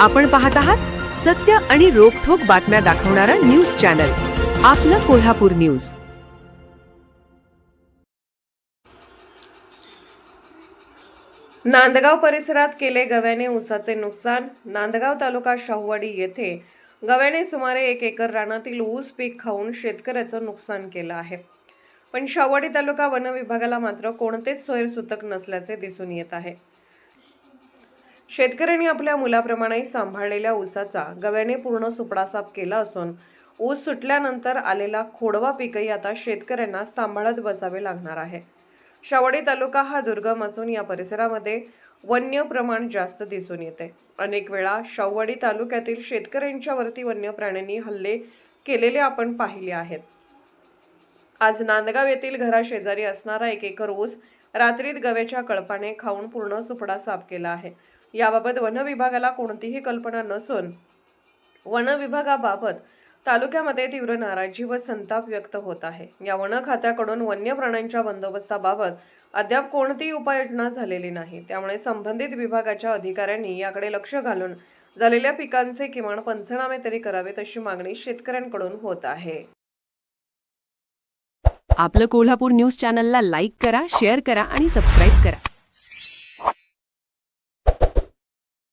आपण पाहत आहात सत्य आणि रोखठोक बातम्या दाखवणारा न्यूज चॅनल आपलं कोल्हापूर न्यूज। नांदगाव परिसरात केले गव्याने ऊसाचे नुकसान। नांदगाव तालुका शाहूवाडी येथे गव्याने सुमारे 1 एकर रानातील ऊस पीक खाऊन शेतकऱ्याचं नुकसान केलं आहे। पण शाहूवाडी तालुका वन विभागाला मात्र कोणतेच सोयरसूतक नसल्याचे दिसून येत आहे। शेतकऱ्यांनी आपल्या मुलाप्रमाणे सांभाळलेल्या ऊसाचा गव्याने पूर्ण सुपडासाप केला असून ऊस सुटल्यानंतर आलेला खोडवा पीकही आता शेतकऱ्यांना सांभाळत बसावे लागणार आहे। शाहूवाडी तालुका हा दुर्गम असून या परिसरामध्ये वन्य प्रमाण जास्त दिसून येते। अनेक वेळा शाहूवाडी तालुक्यातील शेतकऱ्यांच्या वरती वन्य प्राण्यांनी हल्ले केलेले आपण पाहिले आहेत। आज नांदगाव येथील घराशेजारी असणारा 1 एकर ऊस रात्रीत गव्याच्या कळपाने खाऊन पूर्ण सुपडा साफ केला आहे। याबाबत वन विभागाला कोणतीही कल्पना नसून वन विभागाबाबत तालुक्यामध्ये तीव्र नाराजी व संताप व्यक्त होत आहे। या वन खात्याकडून वन्य प्राण्यांच्या बंदोबस्ताबाबत अद्याप कोणतीही उपाययोजना झालेली नाही। त्यामुळे संबंधित विभागाच्या अधिकाऱ्यांनी याकडे लक्ष घालून झालेल्या पिकांचे किमान पंचनामे तरी करावेत अशी मागणी शेतकऱ्यांकडून होत आहे। आपलं कोल्हापूर न्यूज चॅनलला लाईक करा, शेअर करा आणि सबस्क्राईब करा।